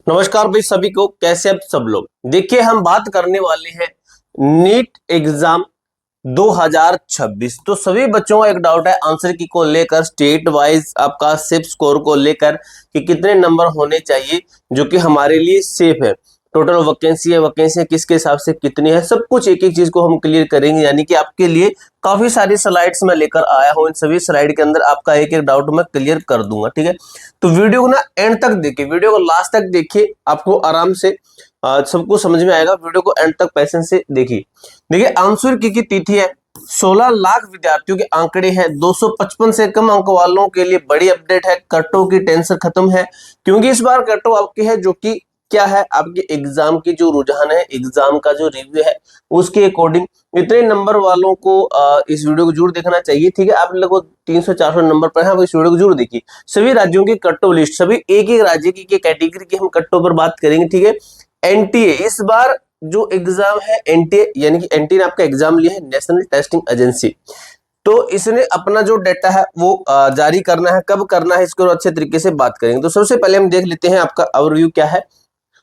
नमस्कार भाई सभी को, कैसे आप सब लोग। देखिए हम बात करने वाले हैं नीट एग्जाम 2026। तो सभी बच्चों का एक डाउट है आंसर की को लेकर, स्टेट वाइज आपका सेफ स्कोर को लेकर कि कितने नंबर होने चाहिए जो कि हमारे लिए सेफ है। टोटल वैकेंसी किसके हिसाब से कितनी है, सब कुछ एक एक चीज को हम क्लियर करेंगे। यानी कि आपके लिए काफी सारी स्लाइड्स मैं लेकर आया हूं, इन सभी स्लाइड के अंदर आपका एक एक डाउट मैं क्लियर कर दूंगा। ठीक है, तो वीडियो को ना एंड तक देखिए, वीडियो को लास्ट तक देखिए, आपको आराम से सबको समझ में आएगा। वीडियो को एंड तक पेशेंस से देखिए। देखिए आंसर की तिथि है 16 लाख विद्यार्थियों के आंकड़े हैं। 255 से कम अंक वालों के लिए बड़ी अपडेट है, कटो की टेंशन खत्म है, क्योंकि इस बार कटो आपकी है जो कि क्या है, आपके एग्जाम की जो रुझान है, एग्जाम का जो रिव्यू है उसके अकॉर्डिंग इतने नंबर वालों को इस वीडियो को जरूर देखना चाहिए। ठीक है, आप लोगों को 300-400 नंबर पर है, आप इस वीडियो को जरूर देखिए। सभी राज्यों की कट्टो लिस्ट, सभी एक एक राज्य की कैटेगरी की हम कट्टो पर बात करेंगे। ठीक है, एनटीए इस बार जो एग्जाम है, एनटीए यानी कि एनटीए ने आपका एग्जाम लिया है, नेशनल टेस्टिंग एजेंसी। तो इसने अपना जो डेटा है वो जारी करना है, कब करना है इसको अच्छे तरीके से बात करेंगे। तो सबसे पहले हम देख लेते हैं आपका ओवरव्यू क्या है।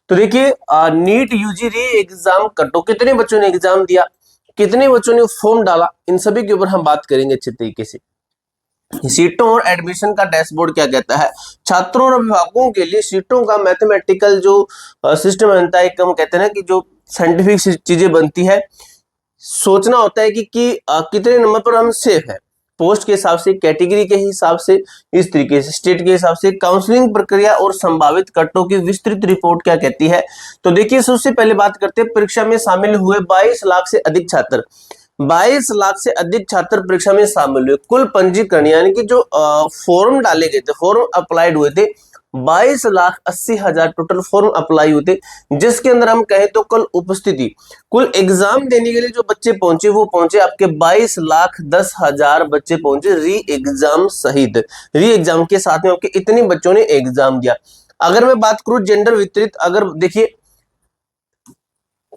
तो देखिए नीट यूजी री एग्जाम कटो, कितने बच्चों ने एग्जाम दिया, कितने बच्चों ने फॉर्म डाला, इन सभी के ऊपर हम बात करेंगे अच्छे तरीके से। सीटों और एडमिशन का डैशबोर्ड क्या कहता है, छात्रों और अभिभावकों के लिए सीटों का मैथमेटिकल जो सिस्टम बनता है, हम कहते हैं ना कि जो साइंटिफिक चीजें बनती है, सोचना होता है कि कितने नंबर पर हम सेफ है, पोस्ट के हिसाब से, कैटेगरी के हिसाब से, इस तरीके से स्टेट के हिसाब से। काउंसलिंग प्रक्रिया और संभावित कटों की विस्तृत रिपोर्ट क्या कहती है। तो देखिए सबसे पहले बात करते हैं, परीक्षा में शामिल हुए 22 लाख से अधिक छात्र, 22 लाख से अधिक छात्र परीक्षा में शामिल हुए। कुल पंजीकरण यानी कि जो फॉर्म डाले गए थे, फॉर्म अप्लाइड हुए थे, 22,80,000 टोटल फॉर्म अप्लाई हुए थे, जिसके अंदर हम कहें तो कल उपस्थिति, कुल एग्जाम देने के लिए जो बच्चे पहुंचे वो पहुंचे आपके 22,10,000 बच्चे पहुंचे, री एग्जाम सहित। री एग्जाम के साथ में आपके इतने बच्चों ने एग्जाम दिया। अगर मैं बात करूं जेंडर वितरित, अगर देखिए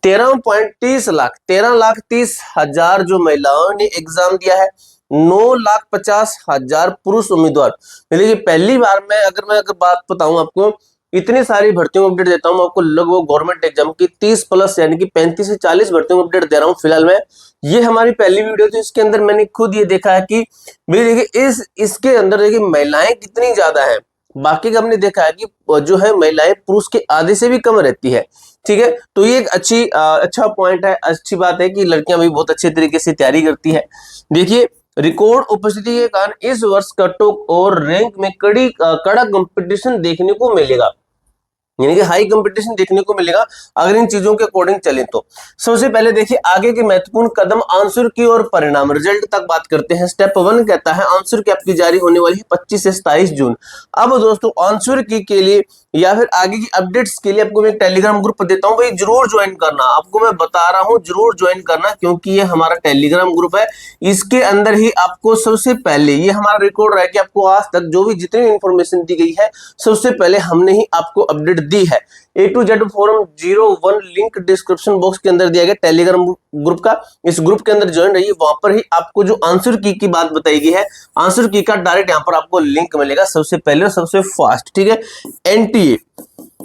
13.30 लाख, 13,30,000 जो महिलाओं ने एग्जाम दिया है, 9,50,000 पुरुष उम्मीदवार। देखिए पहली बार मैं अगर बात बताऊं आपको, इतनी सारी भर्तियों को अपडेट देता हूं आपको, लगभग गवर्नमेंट एग्जाम की 30 प्लस यानी कि 35 से 40 भर्तियों को अपडेट दे रहा हूं फिलहाल मैं। ये हमारी पहली वीडियो थी, इसके अंदर मैंने खुद ये देखा है कि देखिए इसके अंदर देखिए महिलाएं कितनी ज्यादा है। बाकी का हमने देखा है कि जो है महिलाएं पुरुष के आधे से भी कम रहती है। ठीक है, तो ये एक अच्छा पॉइंट है, अच्छी बात है कि लड़कियां भी बहुत अच्छे तरीके से तैयारी करती है। देखिए रिकॉर्ड उपस्थिति के कारण इस वर्ष कट ऑफ और रैंक में कड़ा कंपटीशन देखने को मिलेगा, यानी कि हाई कंपटीशन देखने को मिलेगा अगर इन चीजों के अकॉर्डिंग चले तो। सबसे पहले देखिए आगे के महत्वपूर्ण कदम, आंसर की और परिणाम रिजल्ट तक बात करते हैं। स्टेप 1 कहता है आंसर की आपकी जारी होने वाली है 25 से 27 जून। अब दोस्तों आंसर की के लिए या फिर आगे की अपडेट्स के लिए आपको मैं टेलीग्राम ग्रुप देता हूं, भाई जरूर ज्वाइन करना, आपको मैं बता रहा हूं जरूर ज्वाइन करना, क्योंकि ये हमारा टेलीग्राम ग्रुप है। इसके अंदर ही आपको सबसे पहले ये हमारा रिकॉर्ड रहा है कि आपको आज तक जो भी जितनी इंफॉर्मेशन दी गई है सबसे पहले हमने ही आपको अपडेट दी है। A to Z forum 01 link description box के अंदर दिया गया टेलीग्राम ग्रुप का, इस ग्रुप के अंदर ज्वाइन रहिए। वहां पर ही आपको जो आंसर की बात बताई गई है, आंसर की का डायरेक्ट यहां पर आपको लिंक मिलेगा सबसे पहले और सबसे फास्ट। ठीक है, एनटीए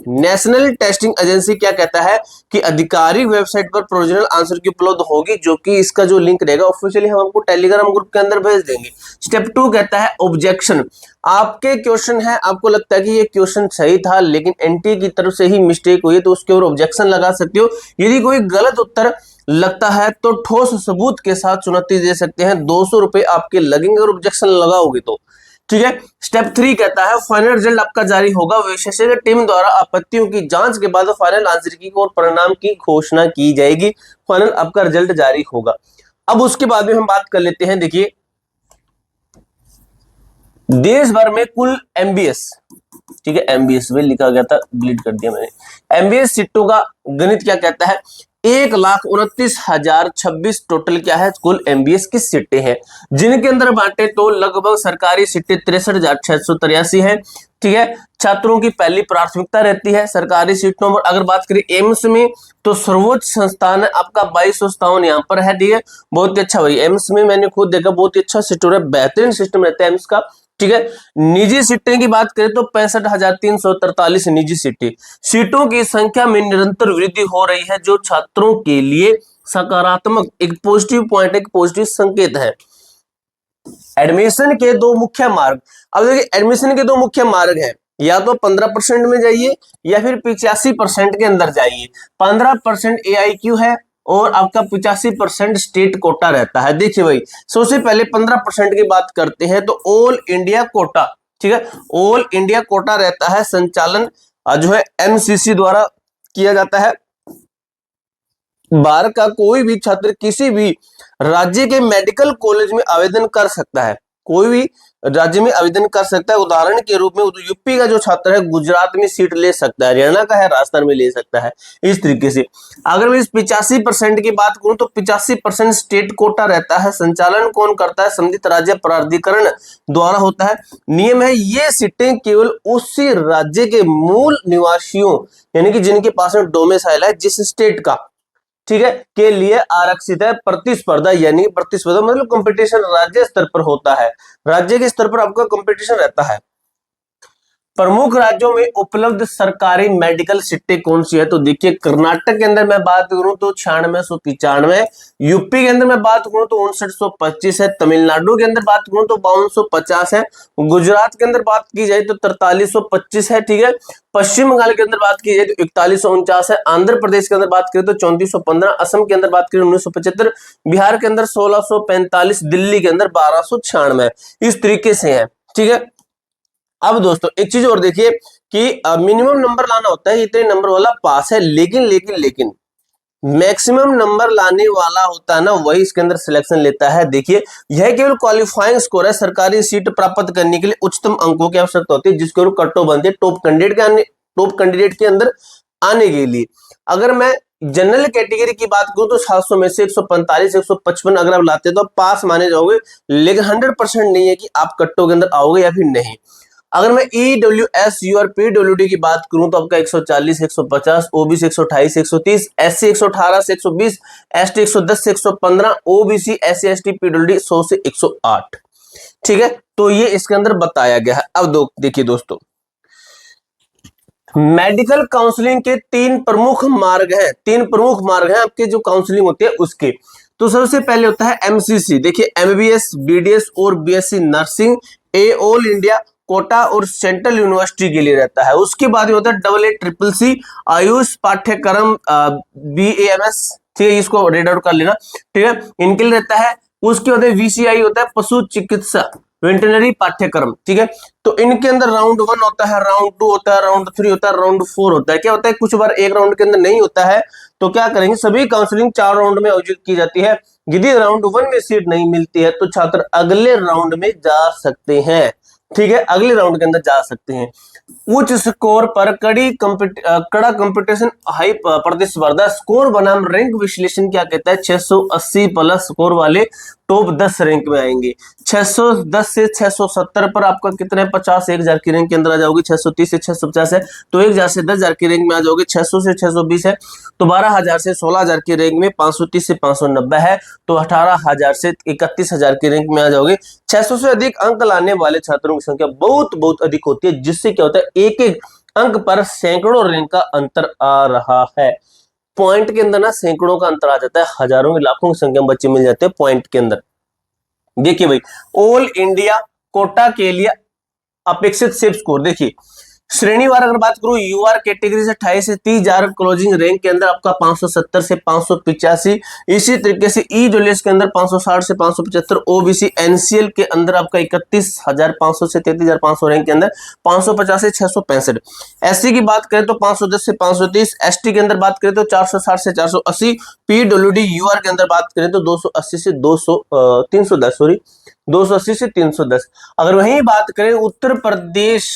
नेशनल टेस्टिंग एजेंसी क्या कहता है कि आधिकारिक वेबसाइट पर प्रोविजनल आंसर की उपलब्ध होगी, जो कि इसका जो लिंक रहेगा ऑफिशियली हम आपको टेलीग्राम ग्रुप के अंदर भेज देंगे। स्टेप 2 कहता है ऑब्जेक्शन, आपके क्वेश्चन है, आपको लगता है कि ये क्वेश्चन सही था लेकिन एनटीए की तरफ से ही मिस्टेक हुई है, तो उसके ऊपर ऑब्जेक्शन लगा सकते हो। यदि कोई गलत उत्तर लगता है तो ठोस सबूत के साथ चुनौती दे सकते हैं, 200 रुपए आपके लगेंगे और ऑब्जेक्शन लगाओगे तो। ठीक है, स्टेप 3 कहता है फाइनल रिजल्ट आपका जारी होगा, विशेषज्ञ टीम द्वारा आपत्तियों की जांच के बाद फाइनल आंसर की और परिणाम की घोषणा की जाएगी, फाइनल आपका रिजल्ट जारी होगा। अब उसके बाद में हम बात कर लेते हैं, देखिए देश भर में कुल एमबीएस, ठीक है एमबीएस में लिखा गया था, डिलीट कर दिया मैंने, एमबीएस सीटों का गणित क्या कहता है, 1,29,026 टोटल क्या है कुल एमबीएस की सीटें हैं, जिनके अंदर बांटे तो लगभग सरकारी सीटें 63,683 है। ठीक है, छात्रों की पहली प्राथमिकता रहती है सरकारी सीटों पर। अगर बात करें एम्स में तो सर्वोच्च संस्थान है आपका 2257 यहाँ पर है। ठीक है, बहुत ही अच्छा भाई, एम्स में मैंने खुद देखा बहुत ही अच्छा सिस्टम है, बेहतरीन सिस्टम रहता है एम्स का। ठीक है। निजी सीटें की बात करें तो 65,343 निजी सीटें। सीटों की संख्या में निरंतर वृद्धि हो रही है, जो छात्रों के लिए सकारात्मक एक पॉजिटिव पॉइंट, एक पॉजिटिव संकेत है। एडमिशन के दो मुख्य मार्ग। अब देखिए एडमिशन के दो मुख्य मार्ग हैं, या तो 15% में जाइए या फिर 85% के अंदर जाइए। 15% AIQ है और आपका 85% स्टेट कोटा रहता है। देखिए भाई सबसे पहले 15% की बात करते हैं तो ऑल इंडिया कोटा, ठीक है, ऑल इंडिया कोटा रहता है, संचालन जो है MCC द्वारा किया जाता है। भारत का कोई भी छात्र किसी भी राज्य के मेडिकल कॉलेज में आवेदन कर सकता है, कोई भी राज्य में आवेदन कर सकता है। उदाहरण के रूप में यूपी का जो छात्र है गुजरात में सीट ले सकता है, हरियाणा का है राजस्थान में ले सकता है। इस तरीके से अगर मैं इस 85% की बात करूं तो 85% स्टेट कोटा रहता है। संचालन कौन करता है? संबंधित राज्य प्राधिकरण द्वारा होता है। नियम है ये सीटें केवल उसी राज्य के मूल निवासियों यानी कि जिनके पास में डोमिसाइल है जिस स्टेट का, ठीक है, के लिए आरक्षित है। प्रतिस्पर्धा यानी प्रतिस्पर्धा मतलब कंपटीशन राज्य स्तर पर होता है, राज्य के स्तर पर आपका कंपटीशन रहता है। प्रमुख राज्यों में उपलब्ध सरकारी मेडिकल सीटें कौन सी है? तो देखिए कर्नाटक के अंदर मैं बात करूं तो 9695, यूपी के अंदर मैं बात करूं तो 5925 है, तमिलनाडु के अंदर बात करूं तो 5250 है, गुजरात के अंदर बात की जाए तो 4325 है, ठीक है, पश्चिम बंगाल के अंदर बात की जाए तो 4149 है, आंध्र प्रदेश के अंदर बात करें तो 3415, असम के अंदर बात करें 1975, बिहार के अंदर 1645, दिल्ली के अंदर 1296। इस तरीके से है, ठीक है। अब दोस्तों एक चीज और देखिए कि मिनिमम नंबर लाना होता है, इतने नंबर वाला पास है, लेकिन मैक्सिमम नंबर लाने वाला होता है ना वही इसके अंदर सिलेक्शन लेता है। देखिए यह केवल क्वालिफाइंग स्कोर है, सरकारी सीट प्राप्त करने के लिए उच्चतम अंकों की आवश्यकता होती है जिसके ऊपर कट ऑफ बनती है टॉप कैंडिडेट के अंदर आने के लिए। अगर मैं जनरल कैटेगरी की बात करूं तो 700 में से 145 155 अगर आप लाते तो आप पास माने जाओगे, लेकिन 100% नहीं है कि आप कट्टों के अंदर आओगे या फिर नहीं। अगर मैं EWS और PWD की बात करूं तो आपका 140 150, OBC 128 130, SC 118 से 120, ST 110 से 115, OBC SC ST PWD 100 से 108, ठीक है। तो ये इसके अंदर बताया गया है। अब देखिए दोस्तों मेडिकल काउंसलिंग के तीन प्रमुख मार्ग हैं आपके जो काउंसलिंग होती है उसके। तो सबसे पहले होता है MCC, देखिए MBBS BDS और BSc नर्सिंग ए ऑल इंडिया कोटा और सेंट्रल यूनिवर्सिटी के लिए रहता है। उसके बाद होता है AA CCC आयुष पाठ्यक्रम BAMS, ठीक है, इसको रेड आउट कर लेना, ठीक है, इनके लिए रहता है। उसके बाद VCI होता है पशु चिकित्सा वेटरनरी पाठ्यक्रम, ठीक है। तो इनके अंदर राउंड 1 होता है, राउंड 2 होता है, राउंड 3 होता है, राउंड 4 होता है। क्या होता है कुछ बार एक राउंड के अंदर नहीं होता है तो क्या करेंगे सभी काउंसलिंग 4 राउंड में आयोजित की जाती है। यदि राउंड 1 में सीट नहीं मिलती है तो छात्र अगले राउंड में जा सकते हैं, ठीक है, अगले राउंड के अंदर जा सकते हैं। उच्च स्कोर पर कड़ा कंपटीशन हाई प्रतिस्पर्धा स्कोर बनाम रैंक विश्लेषण क्या कहता है? 680 प्लस स्कोर वाले टॉप 10 रैंक में आएंगे। 610 से 670 पर आपका कितने 50 1000 की रैंक के अंदर आ जाओगे। 630 से 650 है तो 1000 से 10,000 की रैंक में आ जाओगे। 600 से 620 है तो 12,000 से 16,000 की रैंक में। 530 से 590 है तो 18,000 से 31,000 की रैंक में आ जाओगे। 600 से अधिक अंक लाने वाले छात्रों की संख्या बहुत अधिक होती है, जिससे क्या होता है एक अंक पर सैकड़ों रैंक का अंतर आ रहा है। पॉइंट के अंदर ना सैकड़ों का अंतर आ जाता है, हजारों की लाखों की संख्या में बच्चे मिल जाते हैं पॉइंट के अंदर। देखिए भाई ऑल इंडिया कोटा के लिए अपेक्षित सेफ स्कोर देखिए श्रेणीवार अगर बात करूं यूआर कैटेगरी से 28 से 30,000 क्लोजिंग रैंक के अंदर आपका 570 से 585। इसी तरीके से ईडब्ल्यूएस के अंदर 560 से 575। ओबीसी एनसीएल के अंदर आपका 31,500 से 33,500 रैंक के अंदर 550 से 665। एससी की बात करें तो 510 से 530। एसटी के अंदर बात करें तो 460 से 480। पीडब्ल्यूडी यूआर के अंदर बात करें तो 280 से 310 सॉरी 280 से 310। अगर वहीं बात करें उत्तर प्रदेश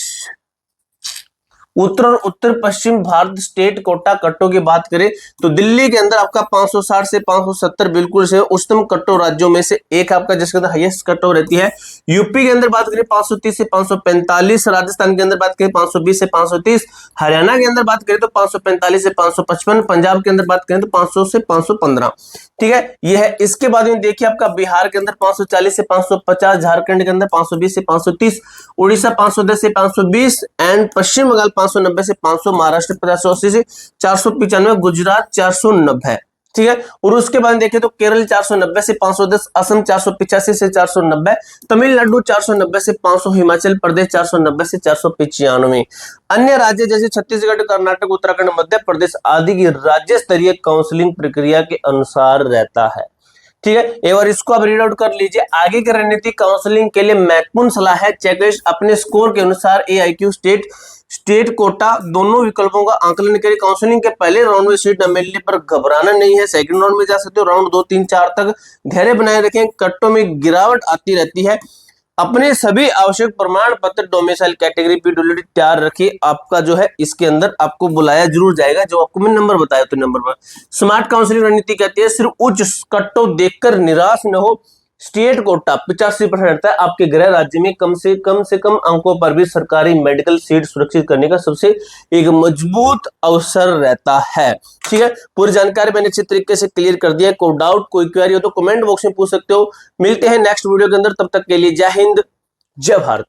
उत्तर और उत्तर पश्चिम भारत स्टेट कोटा कट्टों की बात करें तो दिल्ली के अंदर आपका 560 से 570 बिल्कुल से उच्चतम कट्टो राज्यों में से एक आपका, जिसके अंदर हाईएस्ट कट्टो रहती है। यूपी के अंदर बात करें 530 से 545, राजस्थान के अंदर बात करें 520 से 530, हरियाणा के अंदर बात करें तो 545 से 555, पंजाब के अंदर बात करें तो 500 से 515। ठीक है, यह है। इसके बाद में देखिए आपका बिहार के अंदर 540 से 550, झारखंड के अंदर 520 से 530, उड़ीसा 510 से 520 एंड पश्चिम बंगाल 590 से 500, महाराष्ट्र 580 से 495, गुजरात 490। ठीक है, और उसके बाद देखें तो केरल 490 से 510, असम 485 से 490, तमिलनाडु 490 से 500, हिमाचल प्रदेश 490 से 495। अन्य राज्य जैसे छत्तीसगढ़, कर्नाटक, उत्तराखंड, मध्य प्रदेश आदि की राज्य स्तरीय काउंसलिंग प्रक्रिया के अनुसार रहता है। ठीक है, एक बार इसको आप रीड आउट कर लीजिए। आगे की रणनीति काउंसलिंग के लिए महत्वपूर्ण सलाह है, चेकलिस्ट अपने स्कोर के अनुसार AIQ स्टेट कोटा दोनों विकल्पों का आंकलन करें। काउंसलिंग के पहले राउंड में सीट न मिलने पर घबराना नहीं है, सेकंड राउंड में जा सकते हो। राउंड 2, 3, 4 तक धैर्य बनाए रखें, कट्टों में गिरावट आती रहती है। अपने सभी आवश्यक प्रमाण पत्र, डोमिसाइल, कैटेगरी, PWD तैयार रखिए। आपका जो है इसके अंदर आपको बुलाया जरूर जाएगा, जो आपको मैं नंबर बताया तो नंबर पर। स्मार्ट काउंसलिंग रणनीति कहती है सिर्फ उच्च कट्टो देखकर निराश न हो। स्टेट कोटा 85% रहता है, आपके गृह राज्य में कम से कम अंकों पर भी सरकारी मेडिकल सीट सुरक्षित करने का सबसे एक मजबूत अवसर रहता है। ठीक है, पूरी जानकारी मैंने अच्छी तरीके से क्लियर कर दिया है। कोई डाउट, कोई क्वेरी हो तो कमेंट बॉक्स में पूछ सकते हो। मिलते हैं नेक्स्ट वीडियो के अंदर, तब तक के लिए जय हिंद, जय भारत।